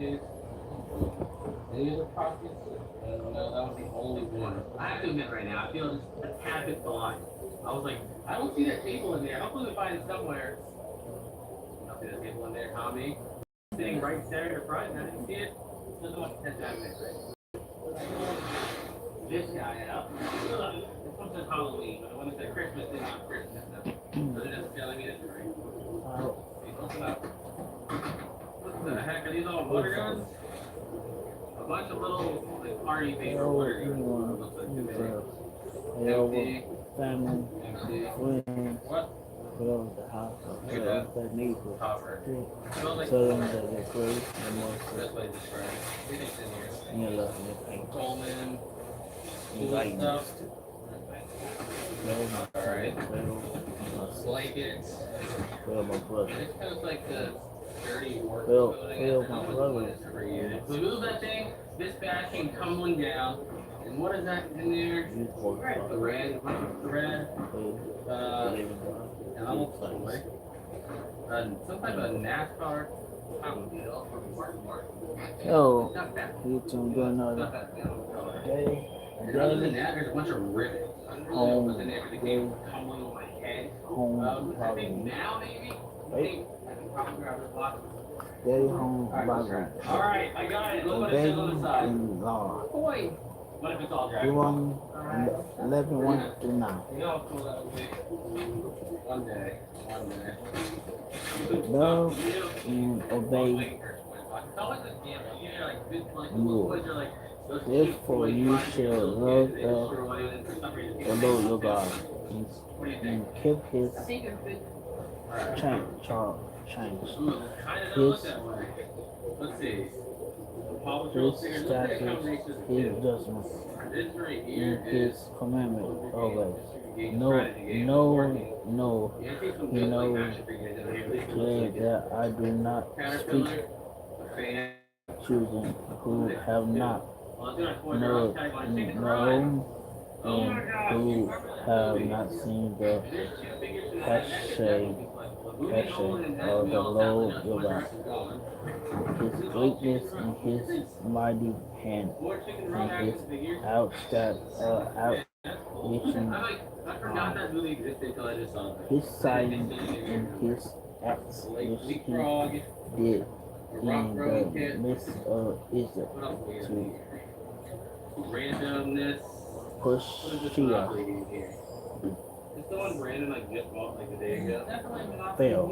Maybe the pockets. No, that was the only one. I have to admit right now, I feel just a tad bit blind. I was like, I don't see that table in there. Hopefully we find it somewhere. I don't see that table in there, Tommy. Sitting right there in the front, and I didn't see it. There's no one that this guy out. This one says Halloween, but the one that said Christmas is not Christmas. So they're just telling me this right. What the heck? Are these all water guns? A bunch of little like party paper water guns. Looks like empty. Family, Empty. friends, What? whatever the house, whatever the neighbor. Copper. Tell them that they're great and most That's what I described. Everything's in here. you love your paint. Coleman. You like Stuff. well, my Alright. well, Blankets. well, my brother. It's kind of like the dirty work Well, building. well, I my don't know brother. what it is for you. We move that thing, this bag came tumbling down. And what is that in there? You work The red. What's the red? An almost toy. Some type of NASCAR automobile from Martin. Yo, Not bad. you two doing Not another bad. day. And other than that, there's a bunch of rivets. I don't really know Home, what's in there because it came tumbling on my head. home, I think probably. now maybe. I think I can probably grab this box. Day home, probably. Alright, I got it. Look what it Baby says on the side. in law. Boy. What if it's all dry? You want 11 through 9. You know how cool that would be. One day. One day. Love and obey rule. Therefore you shall love the Lord your God and keep his change. His statutes, his judgments, and his commandment always. No, you know clear that I do not speak children who have not known and who have not seen the passion of the Lord your God. His greatness and his mighty hand and his outreaching his sign and his acts which he did in the midst of Egypt to push Shia. Is someone Brandon like just bought like a day ago? Pharaoh,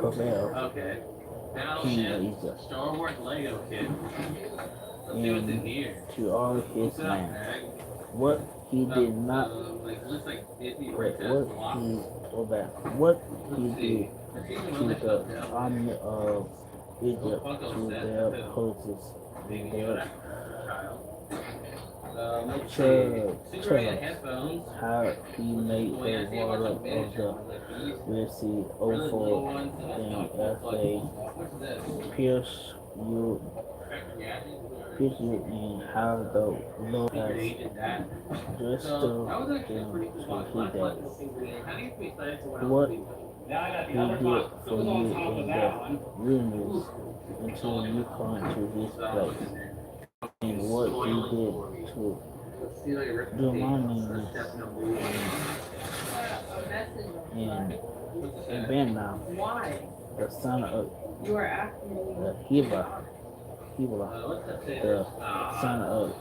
Okay. king of Battleship, Egypt, Star Wars Lego kit. Let's see what's in here. to all his What's that land. bag? What he did not, Like looks like Disney what princess he, block. what he Let's did see. to the army of Egypt, to their poses, Baby their Yoda. Child. Let's see. Super 8 treasures, headphones. how he made Oh, yeah, I the see a bunch water of of miniature the ones like these. Red Sea Really little over ones. And that's them not as cool. they What's this? pierce you and how the Lord has dressed So that was them actually a pretty cool to box. his Last days. one was single. How do you be excited to What now I got he the other did box. for It was you on top of in that the one. wilderness until you come to this place, and what he did to Deuteronomy and Benna, the son of the the son of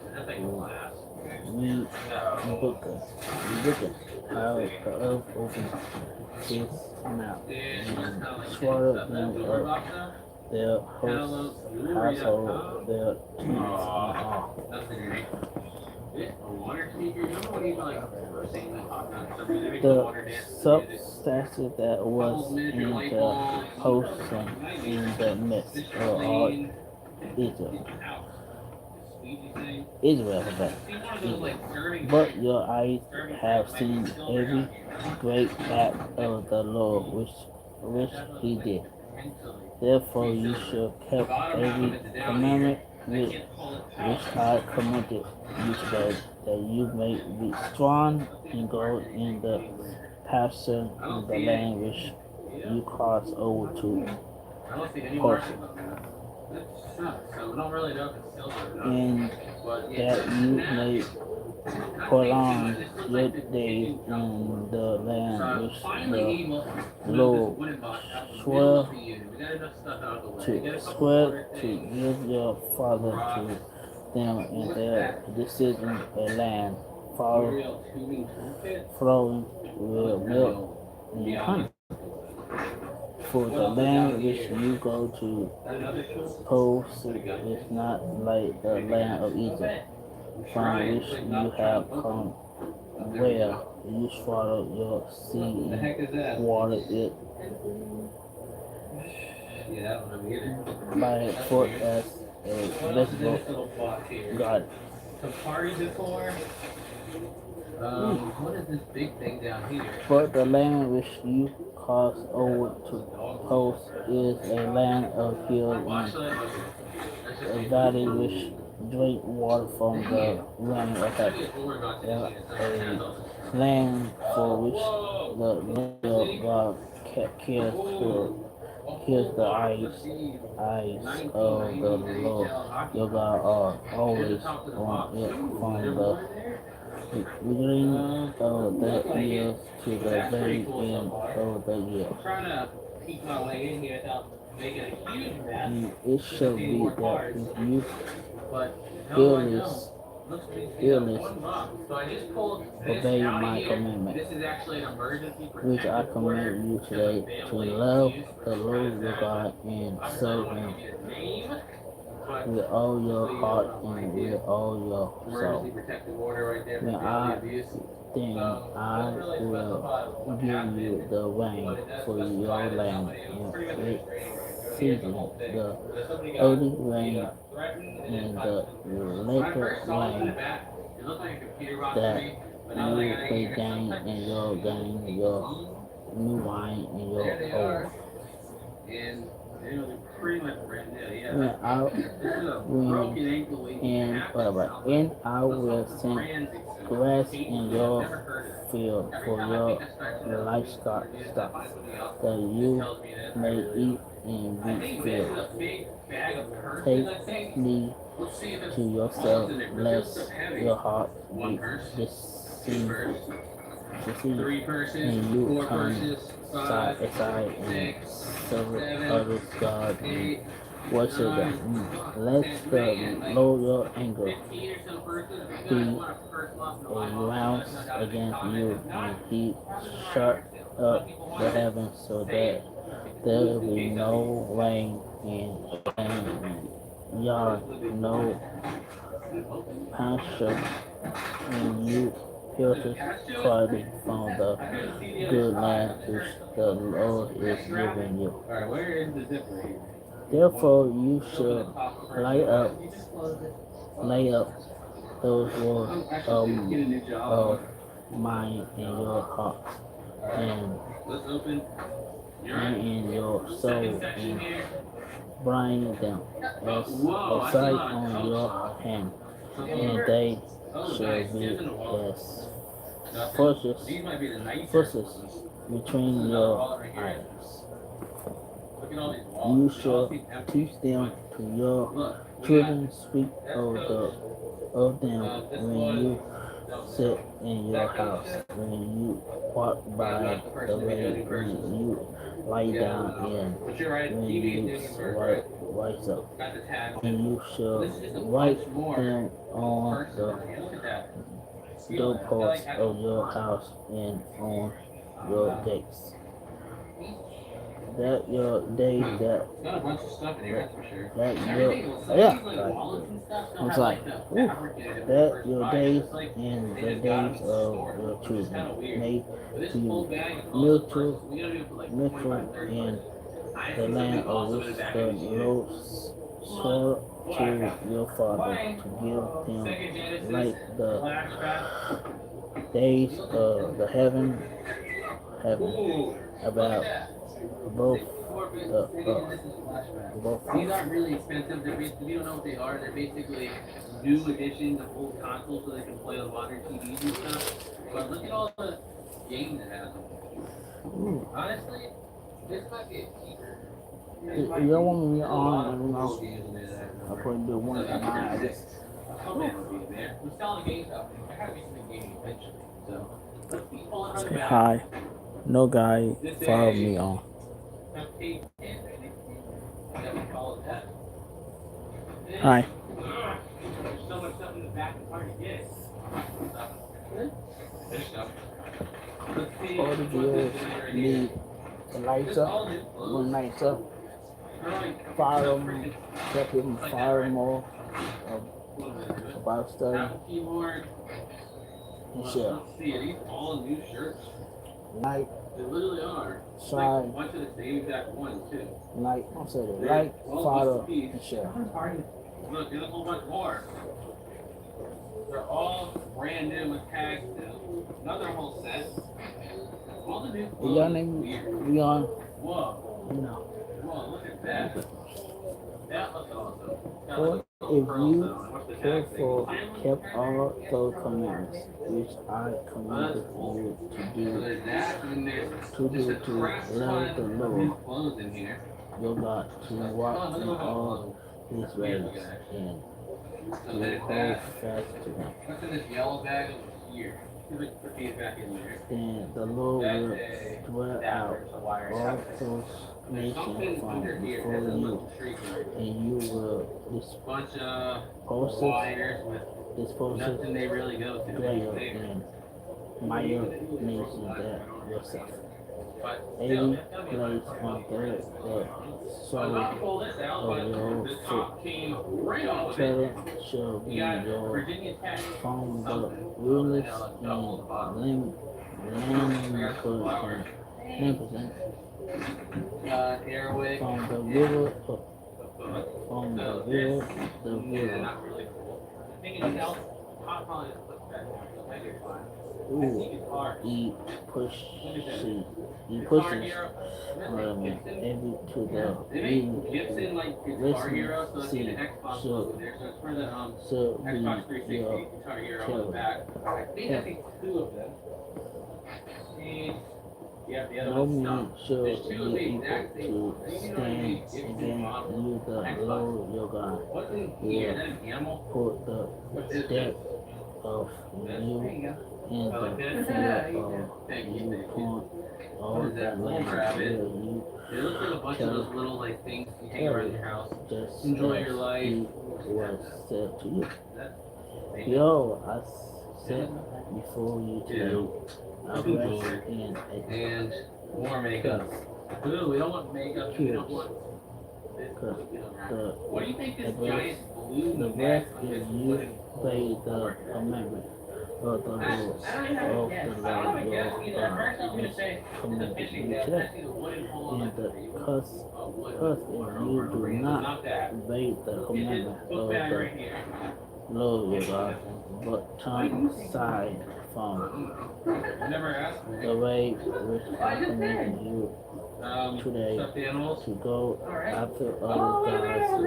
Rebekah, how the earth opened his mouth and swallowed them up, their host, household, their tents and all. The substance that was in the host and in the midst of all Egypt. Israel, but your eyes have seen every great act of the Lord which he did. Therefore you shall keep every commandment which I commanded you today, that you may be strong and go in the pasture in the land which you cross over to possess. don't really know if it's silver or not. and But that you may prolong your days in the land which the Lord swear to give your father to them, and their decision a land flowing with milk and honey. For the land which you go to possess is not like the land of Egypt, from which you have come, where you swallowed your seed and watered it by foot as a vegetable garden. What is this big thing down here? But the land which you cross over to post is a land of hills and a valley which drink water from the rain of heaven. A land for which the Lord God cares the eyes of the Lord your God are always on it from the beginning of the year to the very end of the year. And it shall be that if you fearless obey my commandment, which I command you today, to love the Lord your God and serve him with all your heart and with all your soul. Then I will give you the rain for your land in its season, the early rain and the later rain, that you may gain your new wine and your oil. And I will send grass in your field for your livestock, that you may eat and be filled. Take heed to yourself, lest your heart be deceived, and you turn aside and serve others God and worship them. Let the Lord your anger be aroused against you, and he shut up the heavens so that there will be no rain and yard, no pasture, and you filters clothing from the good land which the Lord is giving you. Therefore you should lay up those words of mine in your heart and in your soul, and bind them as a sign on your hand, and they shall be as forces between your eyes. You shall teach them to your children, speak of them when you sit in your house, when you walk by the way, when you lie down, and when you rise up. And you shall write them on the doorposts of your house and on your gates, that your days that your I'm sorry, that your days and the days of your children may be mutual in the land of which the Lord swore to your father to give them, like the days of the heaven about both the These aren't really expensive. They're basically, you don't know what they are. They're basically new editions of old consoles so they can play on modern TVs and stuff. But look at all the games it has on it. Honestly, this might be a keeper. You don't want me on, Games in there that have I couldn't do one of mine. I just Snowman would be there. We're selling games out there. I gotta be something gaming eventually. So let's keep pulling on the say back. hi. No guy follow me on. Hi. There's so much stuff in the back, it's hard to get. There's stuff. Let's see All the what viewers this is right need here. the lights up. When lights up, follow them. Help him follow more about stuff. Apple keyboard. And share. Let's see, are these all new shirts? Like, They literally are. It's like a subscribe, bunch of the same exact ones too. like, I'm saying, like, follow, and share. Look, there's a whole bunch more. They're all brand new with tags still. Another whole set. All the new Is clothes. your name Weird. Leon? Whoa. No. Whoa, look at that. That looks awesome. Got Or like if little pearls you though. What's the care tag thing? for kept all those commandments, which I commanded you So to do, there's that, and then there's to just do a to crap love the ton of Lord new clothes in here. your God, to walk in all his ways, and So to there's hold that. fast to him. What's in this yellow bag over here? Put these back in there. Then the Lord That's will a dwell out a wire all socket. those There's something nations from under here before that's a you, little tricky. and you will Bunch of dispose wires with it nothing they really go to. greater There. and mightier nation than yourself. But Every still, place on earth that so I'm soul about to pull this out, of but your the foot top came right off of it. tread shall be You got your Virginia Tech. from the Something. wilderness Double the bottom. and land 10% Airwick. from the river from the So river this, the yeah, river. not really cool. I think it's else. Hot probably just puts that down. So maybe it's fine. I Ooh, think it's hard. he pushes Guitar pushes Hero. Gibson. every to the They make Gibson like Guitar Hero, so it's in the Xbox so logo there. So it's for the so Xbox be 360 your Guitar Hero on the back. I think two of them. And yeah, the other no one's man not. shall There's be two of the able exact same to ones. You know, stand Gibson against model. you, the Lord your God, What's in here? Is that an animal? put the What's this? depth of There you you go. in I like the that. fear of Thank you, you thank you. upon all What is the that? land Rabbit. where you It looks like a bunch of those little like things you hang around your house. just Enjoy as your life. he was said to you. That- Yo, I said before you today, I rest in a And more makeup. Ooh, we don't want makeup. We don't want this. Cause We don't have. the What do you think this the giant balloon the neck rest on this is you wooden obey the commandment of the Lord I don't have of a guess. the I don't have a Lord guess your either. At first I was God gonna is say it's a commanded fishing you net. today. I see the wooden pole on And it. the cause if you do It's not not that. obey the It's commandment this book of bag the right here. Lord your God, but turn aside from I never asked me. the way which I command you today Stuffed animals. to go after other gods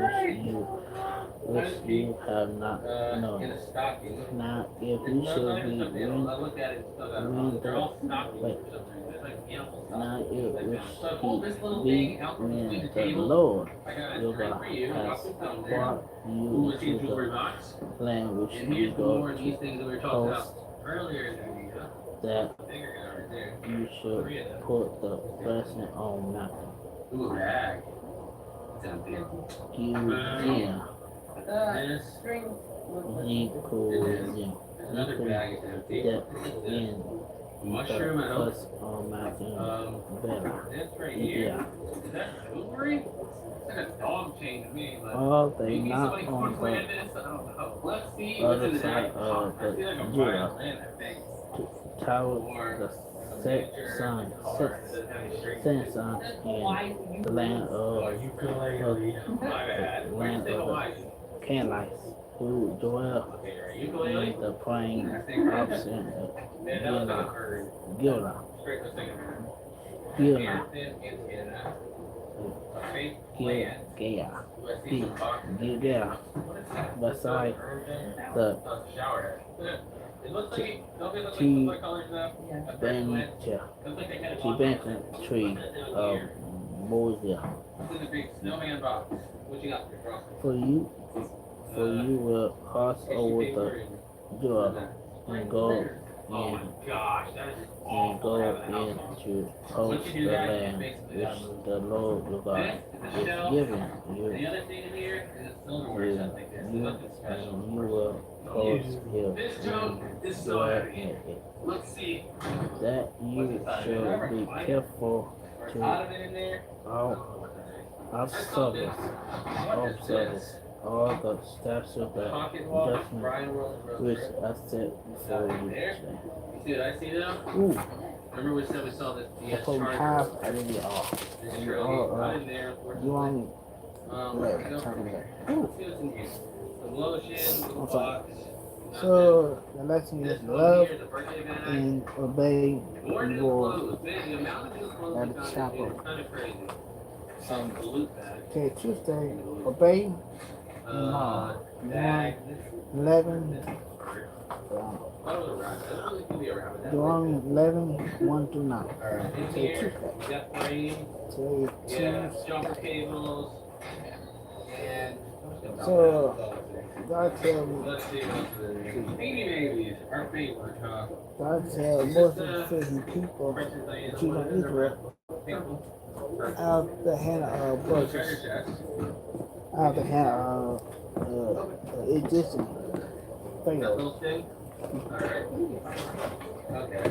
which you have not In known. a stocking. Now, if It's you not should even be stuffed animals. I wind, looked at it. It's still got wind they're all the stockings wait. for some reason. It's like animal Now stockings. it Like which that. So I pulled this little be thing out from between when the the table. Lord I got a your drink God for you. I has put some there. brought Ooh, you let's see a into jewelry the box. land which And you here's more go of these to things that we were talking post about earlier in the video. that Bigger guy right there. you should put the blessing on mountain. Ooh, a bag. Sounds good. You yeah, This ye could yeah. another bag is empty. That in Mushroom the and oak. plus on mountain better. This right here. Yeah. Is that jewelry? It's like a dog chain to me, but All they maybe not somebody on planned the this. I don't know. Let's see what's in other the side bag. of I feel like a the violin, I think. tower, Or the set sun, set sun in the land of My bad. the Where'd you land say of Hawaii? the Canaanites who dwell Okay, right. Ukulele? in the plain opposite Man, that was not heard. Gila, Straight to second. Gila, Hampton, Indiana. A fake land. Gila, USC some boxes. Gila, What is that? beside The the shower head. It looks like, don't they look like T- similar colors enough? At first glance. bench, Looks like they had it she on bench there. tree of Moses. It's in the big snowman box. What you got there, Frost? For you for you will cross over the Jordan and go Oh my in gosh, that is and awful. go into post the land which the Lord your God is giving you. The other thing in here is a silverware You, something. There's you, nothing special. and you will post here This joke is and so dwell heavy. in it. Let's see. That you should be careful There's to ottoman in there. observe all the statutes that Pocket watch, judgment Brian Rolls which I set before you there. today. You see what I see now? Ooh, Remember we said we saw this I DS put Charger? half, I did it all. This And Trilly, all, not in there, you want me? let's Let go talk from about here. it. Ooh. Let's see what's in here. Some lotion, little I'm sorry. box. So the lesson This is one love here is a birthday bag. and obey More the new Lord. clothes. Man, the amount of new clothes At we the got shop in here of- is kind of crazy. So, The loot bag. okay, Tuesday, obey Bag. 11, That was a rabbit. That really could be a rabbit. Deuteronomy 11, 1 through 9. Alright, in Okay, here, Tuesday. we got frame. Today, Yeah, Tuesday. jumper cables. And So, God tell me, let's see what's in here. Beanie Babies, our favorite, huh? God tell Muslim certain people Princess Diana. that you don't Israel out the hand of Treasure brothers, chest. out the hand of Egyptian That Pharaoh. little thing? Alright. Okay.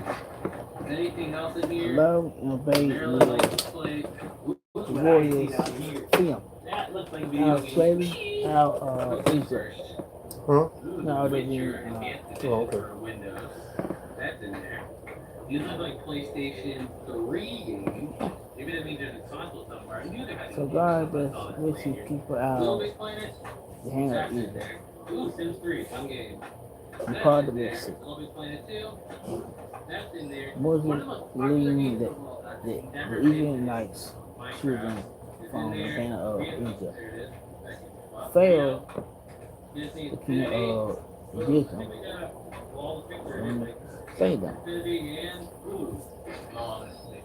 Anything else in here? Love and obey Maryland your license plate. warriors film. That looks like Out video of slavery, out of Egypt. first. Huh? Now they Witcher need, enhanced edition oh, okay. for Windows. That's in there. These look like PlayStation 3 games. Maybe that means there's a console somewhere. I knew they had So God does wishes people out Little of Big Planet. the hand of That's in evil. there. Ooh, Sims 3, fun game. And That's part in of there. it, Little Big Planet 2. That's in there. One of Muslims the most popular believe games that of all time. the Never Israelites Minecraft. children It's in from the there. hand of There Egypt. it is. Pharaoh, Disney the king Infinity. of I Egypt, think we got all the pictures. Like saved them. Infinity and ooh, honestly.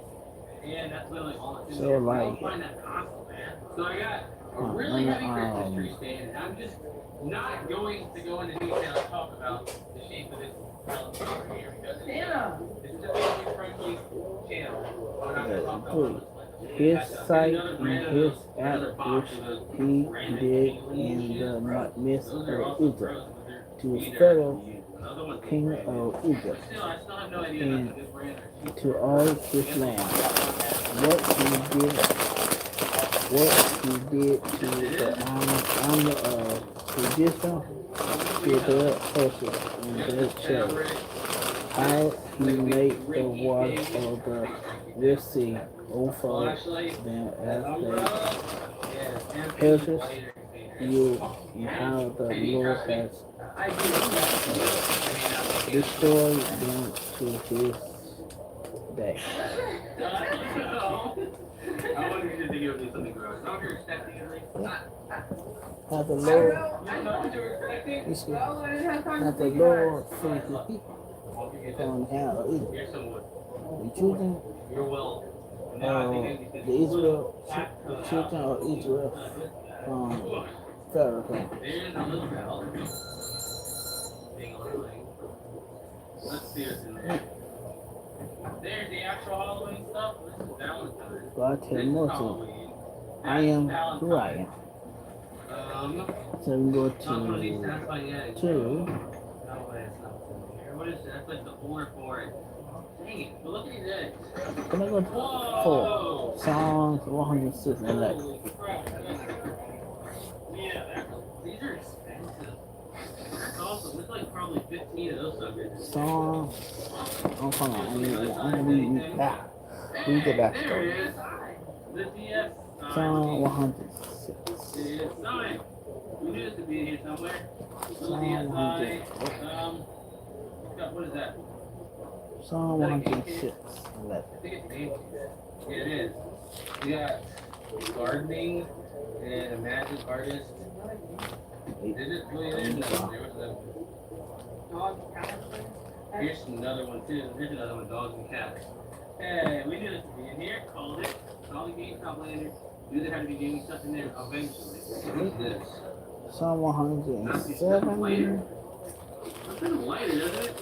And that's really all it's in So, there. like- I'll find that console, man. So I got a really heavy Christmas tree stand, and I'm just not going to go into detail and talk about the shape of this television over here because it's just a really friendly channel. We're not gonna talk about Cool. what's His like. site Another and brand of his those- app another box which of those he random did things. in the midst Those of are also Egypt pros, but they're to either Pharaoh, another one's king brand new. of Egypt, Still, I still have no idea and about this brand or to all his land. What he did to the army of Egyptian, to their horses and their chariots. How he made the water of the Red Sea overflow them as they perished you, and how the Lord has destroyed them to his day. I wanted you to think it would be something gross. I don't know if you're expecting it. How the Lord, You don't know what you were expecting? you see, how the Lord freed his people I'll give you from this. the hand of Egypt. Here's some wood. The children You're well. Now I think I need to the Israel, the children of Israel from Pharaoh. There's a little bell. Ding a little thing. Let's see what's in there. There's the actual Halloween stuff. This is Valentine's. God This tell is Moses, Halloween. I am who I am. So we go Not one of these to satisfying addicts. 2. No way, it's not in here. What is that? That's like the order for it. Dang it. But look at these eggs. Can I go to 4? Psalms 106 and 11. Holy crap. Yeah, these are expensive. That's awesome. It's like probably 15 of those suckers. Psalm, oh, hold on, I'm gonna read that. Read the back There story. it is. The DS. Psalm 106. It's 9. We knew this would be in here somewhere. Little Psalm DSI. 100. What is that? Psalm 106 11. I think it's name. Yeah, it is. We got gardening and a magic artist. Is it really there? No, there was a. Here's another one too. Here's another one, dogs and cats. Hey, we knew this would be in here. Called it. Called the GameStop later. Knew there had to be gaming stuff in there eventually. What's this? Psalm Not 107. lighter. Something lighter, doesn't it?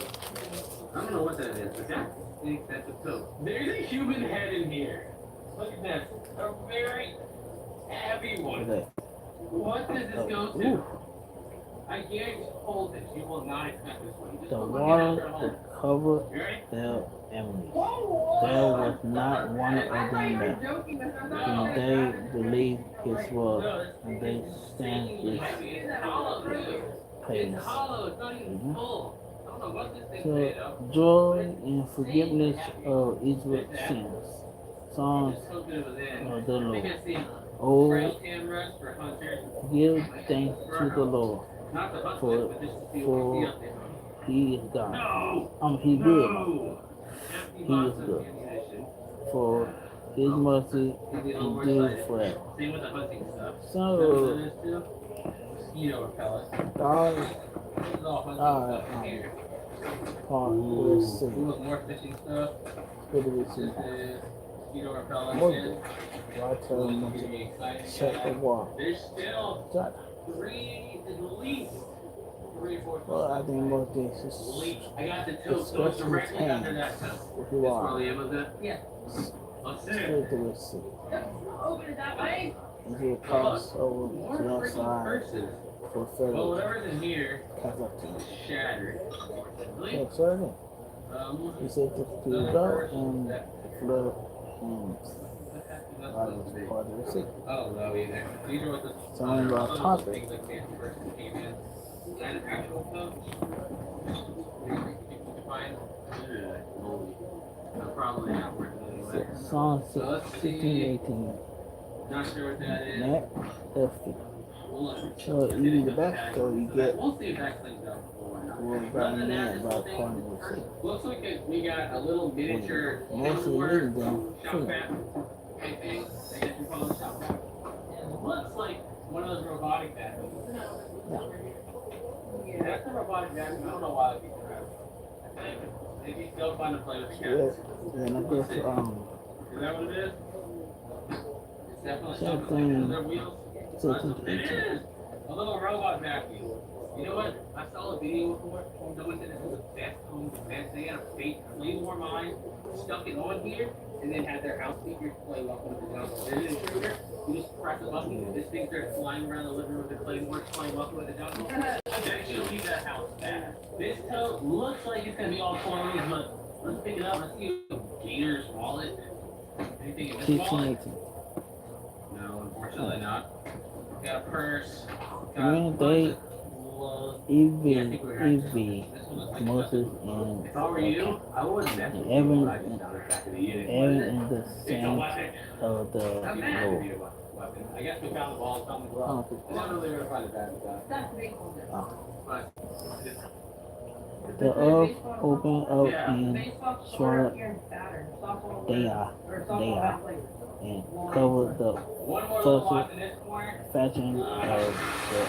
I don't know what that is, but that's a coat. There's a human head in here. Look at this. A very heavy one. What does this go to? I guarantee hold this. You will not expect this one. The water that covered their enemies. There was not one of them that when they believed his word and they stand his praise. So joy and forgiveness of Israel's sins. Songs of the Lord. Oh, give thanks to the Lord, for he is God. He good. He is good. For his mercy endures forever. So, God, let's see. What do we see? God tell him to check the wall. God. Well, I think most things is discussing his hand with you are. Straight to the sea. And he will cross over to the other side for Pharaoh. Catch up to him. Yeah, so again. He said to go and flood and I was part of the sea. Oh, no, either. These are what the Some of our topic. And actual coach. Probably not working anyway. Psalm 16:18. Not sure what that is. Net 50. So you need the back, so you get We'll see if that cleans up. one by net by corner of the Looks like we got a little miniature most of shop them vac. I think I guess we call it shop vac. It looks like one of those robotic vacuums. Yeah, that's a robotic vacuum. I don't know why people have it. I think maybe still fun to play with the cats. Then I go to Is that what it is? It's definitely Same something. thing. Are there wheels? It is a little robot vacuum. You know what? I saw a video before. Someone said this was the best home defense. They had a fake Claymore mine, stuck it on here, and then had their house speakers play Welcome to the Jungle. There's an intruder. You just press a button, and this thing starts flying around the living room with the Claymore playing Welcome to the Jungle. Eventually, you'll leave that house bad. This tote looks like it's gonna be all closed, but let's pick it up. Let's see a gator's wallet. Anything in this wallet? 18. No, unfortunately not. Got a purse. When they EV, Moses and If I were you, I wouldn't mess with Evan people. I just found it back in the unit. in the same of the Lord. I guess we found the ball and found the glove. We're not really going to find the bad stuff. But The earth opened up and swallowed they are, and covered the one more surface watch in this corner. fashion of the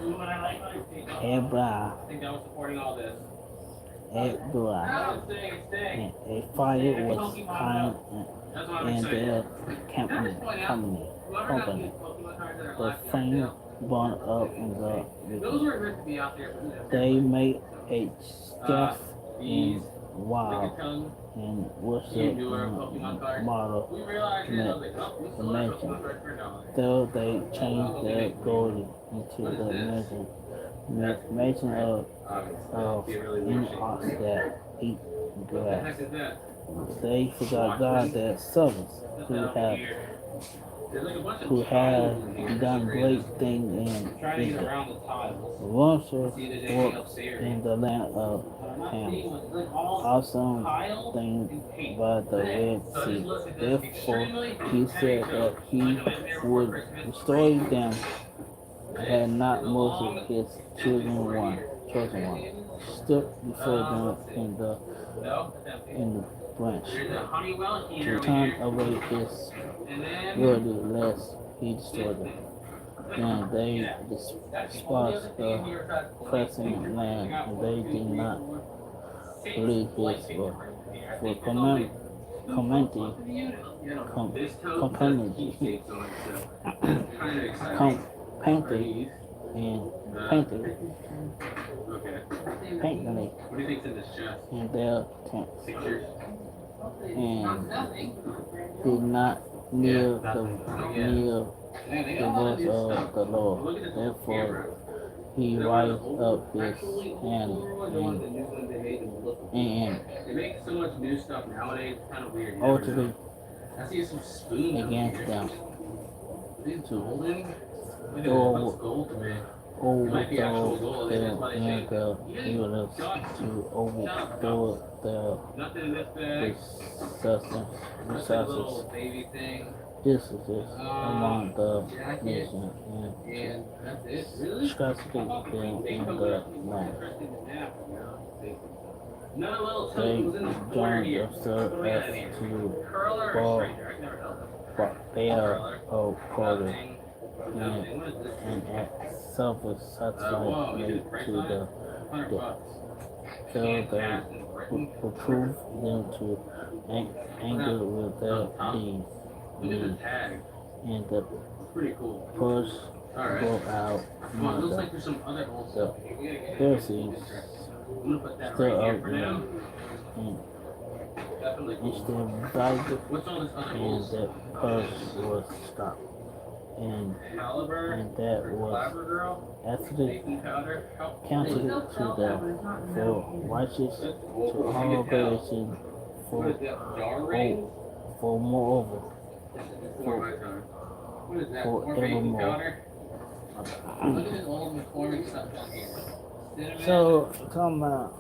Ooh, what I like what I see. Ebra, I think that was supporting all this. Ebra, It's staying. and a fire was kind That's what I'm and excited. their Can I just point out, company. whoever got these Pokemon cards that are The last year, flame burned up in those were meant to be out there. they made a scaff These and wild Tongue. and worship and model. We realized it, I was like, oh, we still have Imagine. Pokemon cards for $1. Though they changed their gold into the mention of in-ox that eat What the grass. heck is that? They forgot God that servants who have There's like a bunch of who have tiles in here. done great things in Trying to get Israel. around the tiles. Wondrous See if there's anything works upstairs. in the land of But I'm not Ham. seeing what's like all Awesome tiles things and paint. by the Red So Sea. just look at this. Therefore, Extremely he said that he would restore them had not Moses his chosen one stood before them in the No, it's empty. branch There's a honey well heater to over turn here. away his And then worthy lest he destroy them. Then they that's the despised other thing in the here that's pressing land, and they did not believe his word. For commenting, This tote company, keepsakes on it, so kind of exciting. company, and painted it. Okay. Painted it. What do you think's in this chest? And their tent. Pictures? And did not kneel the Man, they the got a lot of voice new of stuff. the Look Lord. at this old Therefore camera. he raised up his hand and They make so much new stuff nowadays, it's kind of weird. You never utterly know. I see some spoons against here. them Are these golden? Look at Or- this, looks gold to me. Might be actual gold. overthrow It is them why they and say the you rulers got to overthrow their nothing in this bag. resources. Looks like a little baby thing. This is among the Jacket. nation And that's it. Really? scarcity them They in covered the up more land. interesting than that, you know. Another little They token was in the corner joined here. themselves What do we got as in here? to Curler or ball stranger? I can never tell. but they are of quarter Nothing. Nothing. What is this? and at selfish Whoa, satisfied you made did price to on it? the $100. till Can't they cast in Britain. reprove them to anger with their deeds Look at the tag. and the It's pretty cool. push Alright. go out Come on, it looks the like there's some other old the stuff here. We gotta get into Pharisees this. I'm gonna put that still right here out for now. and Definitely cool. instead divided What's all this other and old the stuff? purse was stopped and Caliber? that For was Clapper girl? actually Baking powder? counted to them for righteous to all creation What for is that? Jar ring? for moreover Before my time. What is that? More baking forevermore. powder? Look at this old McCormick stuff down here. Cinnamon. So come out.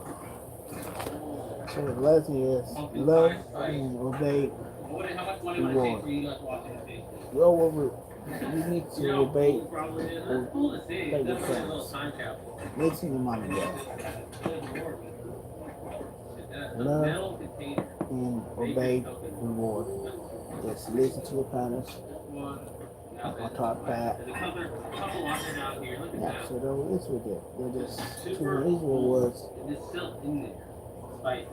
So the lesson is love and obey. How much money would it take for you guys watching this thing? Go over. You need to obey. Probably is. It's cool to see. Take the Definitely a little chance. time capsule. Listen to mommy and dad. The Love metal container. and obey reward. Just listen to the parents. One. I taught that. There's a couple under down here. Look at Yeah, that. so that was with it. They're just Super Israel was and it's still in there. Spicy.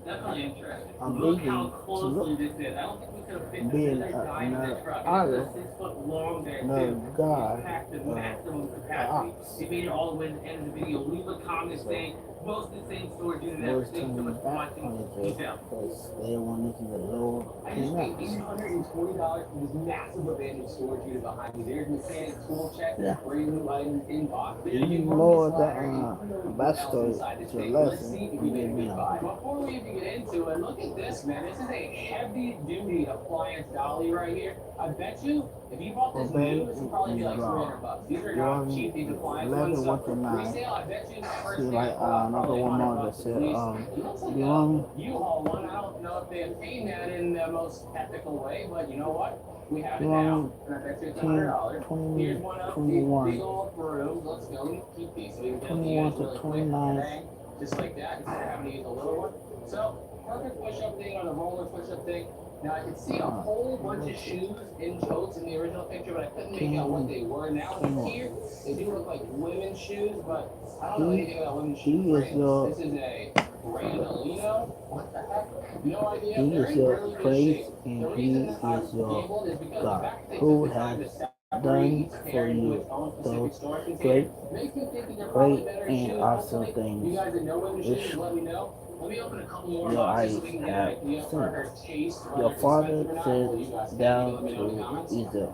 Definitely interesting. I'm Look thinking how to closely this is. I don't think we could have fit being this guy in another that truck. artist, It's 6 foot long there another too. God, Packed the maximum capacity. ox. They made it all the way to the end of the video. Leave a comment saying most of the same storage unit and was everything. So coming much back watching. on it Peace out. because they wanted to the Lord I just paid came out. $820 for this massive abandoned storage unit behind me. There's mechanic tool check, Yeah. brand new items in box. You more than backstory to a Let's lesson see if you you made a gave me good on. buy. Before we even get into it, look at this, man. This is a heavy-duty appliance dolly right here. I bet you, if you bought this Obey new, this would probably be like and $300. These are You not want cheap, these appliance 11, ones. 1 to 9. Resale, I bet you the first See, day like, another probably one more $100 that said, at least. It looks like you a want me? U-Haul one. I don't know if they obtained that in the most ethical way, but you know what? We have it You now, want and I bet you it's 10, $100. 20, Here's one of these 21. big old brooms. Let's go keep these so we can get 21 these to really 29. quick. Bang, just like that, instead of having to use a little one. So, perfect push-up thing on the roller push-up thing. Now I could see a whole bunch of shoes in totes in the original picture, but I couldn't make out what they were. Now here, they do look like women's shoes, but I don't know anything about women's shoes brands. This is a Randolino. What the heck? No idea. He They're is in your really good praise shape. and The he reason is I was your able is because the God, fact that they who took the time has to done each for pair into you its own specific those storage container great, makes me think that they're probably great better and shoes. awesome Hopefully, things you guys that know women's which shoes, let me know. Let me open a couple more your boxes so eyes we can get an have idea for seen. her taste. whether Your it's father expensive or not. Well, you said guys can down let me know in the comments. to Egypt.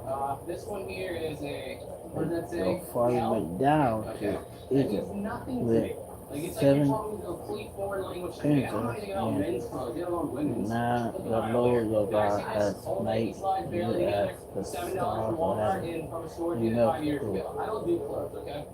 This one here is a, what does that say? Your father Cal? went down Okay. to That Egypt means nothing to with me. Like, it's like 7 you're talking a complete foreign language to me. I don't know anything about and men's clothes, let alone women's. now Look at the my Lord underwear. your Guys, God see this? has All made Nike slides you barely together. as the $7 stars from of Walmart heaven. in from a storage You unit know 5 years who. ago. I don't do clothes, okay?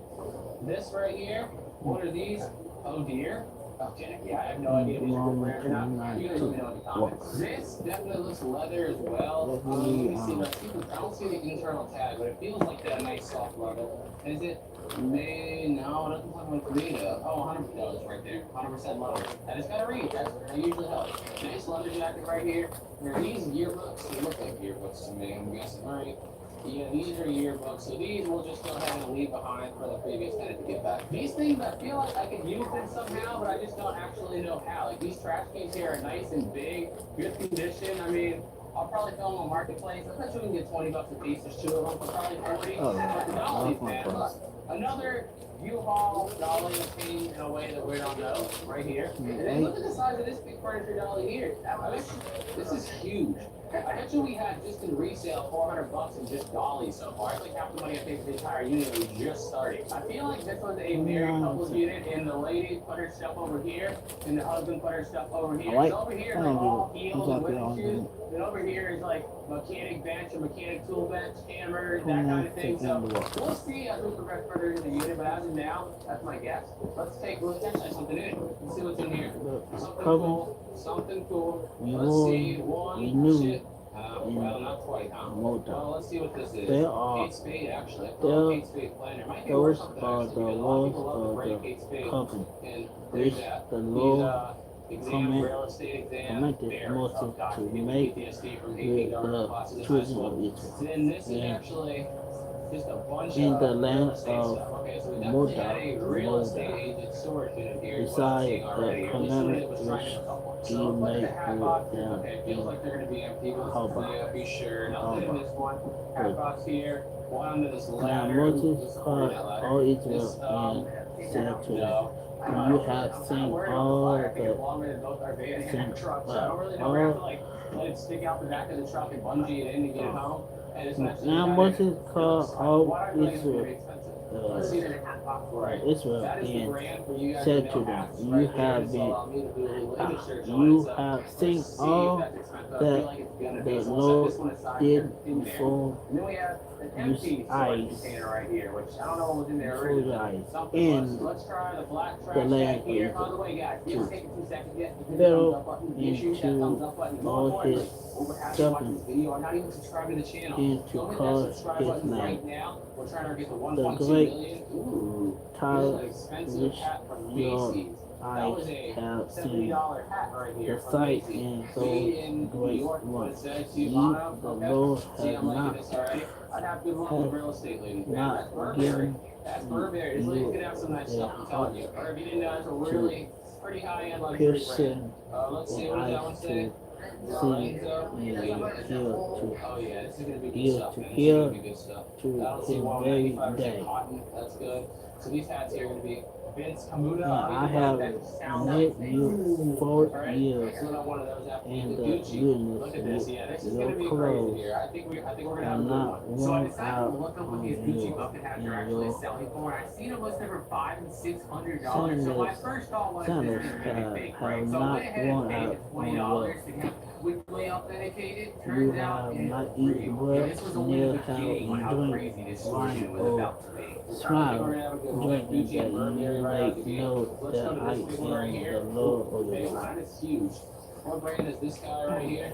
This right here, what are these? Oh dear. Okay, yeah, I have no idea if these are good brands or not. You guys let me know in the comments. This definitely looks leather as well. Let me see, I don't see the internal tag, but it feels like that nice soft leather. Is it made? No, it doesn't look like made of. Oh, 100% right there. 100% leather. I just gotta read. That usually helps. Nice leather jacket right here. Now these yearbooks, they look like yearbooks to me, I'm guessing, right? Yeah, these are yearbooks, so these we'll just go ahead and leave behind for the previous tenant to get back. These things, I feel like I could use them somehow, but I just don't actually know how. Like, these trash cans here are nice and big, good condition. I mean, I'll probably throw them on Marketplace. I bet you we can get $20 a piece. There's 2 of them for probably 40. Oh, But the dollies, man, look. Another U-Haul dolly came in a way that we don't know, right here. And then look at the size of this big furniture dolly here. This is huge. I bet you we had just in resale $400 in just dollies so far. It's like half the money I paid for the entire unit when we just started. I feel like this was a married couple's unit, and the lady put her stuff over here, and the husband put her stuff over here. Alright. So over here is like all heels and women's shoes, and over here is like mechanic bench, a mechanic tool bench, hammers, that kind of thing. So we'll see as we progress further in the unit, but as of now, that's my guess. Let's try something in. Let's see what's in here. Something cool. Something cool. Let's see. One. Well, not quite, huh? Well, let's see what this is. There are, Kate Spade, actually. there, Kate Spade planner. Might be those worth something, are actually, the because a lot of laws people love to of break the Kate Spade. company, And which there's that. the These, law exam, real estate exam, commented there. most Oh, God, to you get make PTSD from with AP government the classes in high children school. of Israel. Then this is And actually just a bunch in of the real land estate of stuff. Okay, so we definitely had a real estate agent storage unit here. Is what I'm beside seeing already. the Or at least somebody commandment that was trying which to hook up one. he So look at made the hat with boxes. them Okay, it feels like they're going to be empty, but Haba. let's be sure. Nothing in this one. Hat box here. One under this Now ladder. Moses called all Israel and said to them, you have seen all the let it stick out the back of the truck and bungee it in to get it home. And it's now Moses called all Israel, Right. Israel That is the and brand for you guys said know to them, hats you right there. have It's been, all about me to do a little image search on you it. So have let's seen see if all that's expensive. I that feel like it's gonna be. the So we'll set Lord this one aside did in there. before And then we have an empty storage container right here, which I don't know what was in there before your originally. eyes Something in was. Let's try the black the trash land bag of here. Egypt. By the way, guys, give us take 2 seconds yet. Hit the Fell thumbs up button. Make sure you hit that into thumbs up button. More all importantly, his over half you watching this video are not even subscribed to the channel. and to Go hit that call subscribe his button name. right now. We're trying to get to The 1.2 great million. Ooh, this is tile an expensive which hat from your Macy's. That was eyes a have seen, $70 hat right here the from sight Macy's. and Made those in New great York, what it ones. says, Ye, Cubano. the Okay. Lord See, has I'm liking not, this already. I'd have good luck with real estate, ladies. Man, not that's Burberry. given That's Burberry. This lady's gonna have some nice stuff, I'm telling you. Or if you didn't know, it's a really pretty high-end luxury brand. piercing Let's see, your what does that one eyes say? to see and ear to Oh yeah, this is gonna be good ear stuff, to man. This is hear gonna be good stuff. to I don't see his one very 95% day. cotton. That's good. So these hats here are gonna be Vince Camuto. Now I have met you 4 years So not one of those after and the the Gucci. Look at this. goodness Yeah, this is your gonna be crazy clothes here. I think we're gonna have are a good not one. So I worn decided to out look up what on these Gucci you bucket hats and are actually your selling for. And I seen them listed for $500 and $600. So my first thought was this sandals is gonna be fake, right? have So I not went ahead and worn paid out the on $20 to you. get quickly authenticated. You Turns out have it not was eaten real. bread, This was only near the how beginning on you how drink crazy this wine story was or about to be. smile, We're gonna have a good one. drinking Gucci that and you Burberry right out the may gate. know Let's that go to I this big one right am here. the Lord of Big your one, life. that is huge. What brand is this guy right here?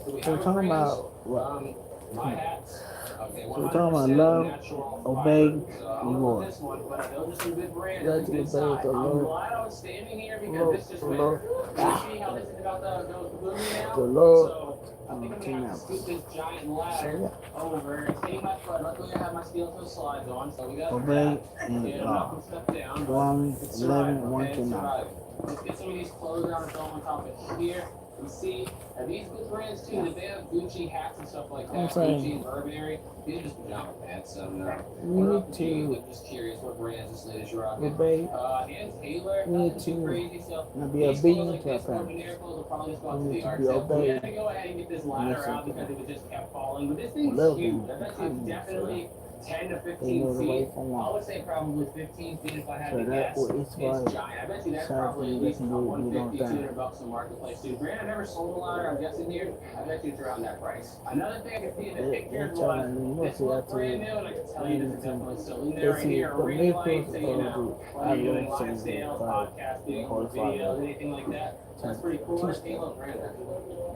Do we So we're have a talking brand? about what? My hats. Okay, So we're talking about love, 100% obey, natural fiber. I don't know reward. this one, but those are some good brands. That's Good obey size. the I'm Lord. glad I was standing here because Lord, this just the went. Lord, You see how this is about to go gloomy now? the Lord. So I think I'm gonna have to scoot this giant ladder over. It's hitting my foot. Luckily I have my steel toe slides on, so we got Obey that. and Yeah, knocking stuff down. Deuteronomy It's 11, surviving, 1 okay? to It's 9. surviving. Let's get some of these clothes around and throw them on top of here. You see, are these good brands too? Did they have Gucci hats and stuff like I'm that? saying- Gucci and Burberry? These are just pajama pants, so no. You What need up to you? to I'm just curious what brands this lady's rocking. obey And Taylor, You need nothing too to crazy, so and be these clothes obedient like to our this, parents. ordinary clothes will probably just go out You to need the to yard be sale. We obeyed. had to go ahead and get this ladder Listen out to because them. it just kept falling. But this thing's Love huge. them. I bet you it's Kindness, definitely 10 to They 15 know the way feet. from I one. would say probably 15 feet if I had So to that guess. what it's It's like. giant. I bet you that's Sad probably thing at you least can about do, you 150, don't think. $200 in marketplace too. Brand, I've never sold a ladder, I'm guessing here. I bet you it's around that price. Another thing I can see in the pictures was this looks brand new, and I can tell you this is definitely still in there right here. A ring light, so you know, whether you're doing live sales, podcasting, or videos, anything like that. That's pretty cool. That's Halo brand.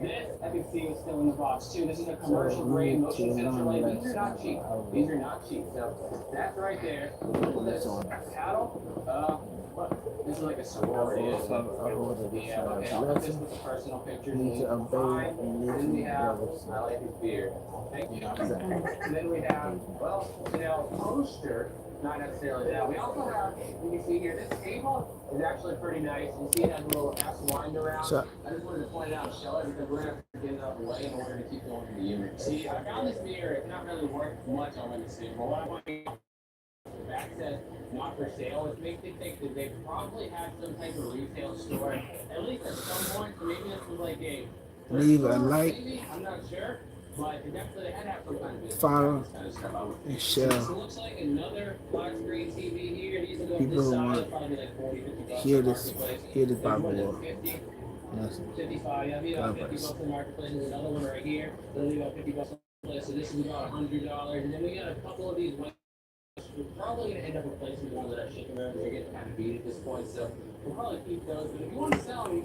This I can see is still in the box too. This is a commercial grade motion sensor light. These are not cheap. These are not cheap. So that's right there. This paddle. Look, this is like a sorority. Isn't it? Yeah. Okay. I'll put this with the personal pictures. Need to obey Fine. and Then we live have. brothers. I like his beard. Thank you. And then we have. Well, you know, poster. Not necessarily that. We also have, you can see here, this table is actually pretty nice. You see it has a little S wind around. So- I just wanted to point it out and show it because we're going to have to get it out of the way in order to keep going to the unit. See, I found this mirror. It's not really worth much on this thing, but what I want to back says not for sale, it makes me think that they probably had some type of retail store, at least at some point. So maybe this was like a Leave a like, maybe, I'm not sure, but it definitely they had to have some kind of business. follow, Kind of stuff. I would and think. share. So it looks like another flat screen TV here. These will go People this who side, want probably like 40, 50 bucks hear in the this, marketplace. hear this There's Bible one word. at 50, Yes. 55, yeah, be about 50 God bless. bucks in the marketplace. There's another one right here. That'll be about 50 bucks in the marketplace. So this is about $100. And then we got a couple of these ones. We're probably going to end up replacing the ones that are shipping around. They're getting kind of beat at this point. So we'll probably keep those. But if you want to sell them,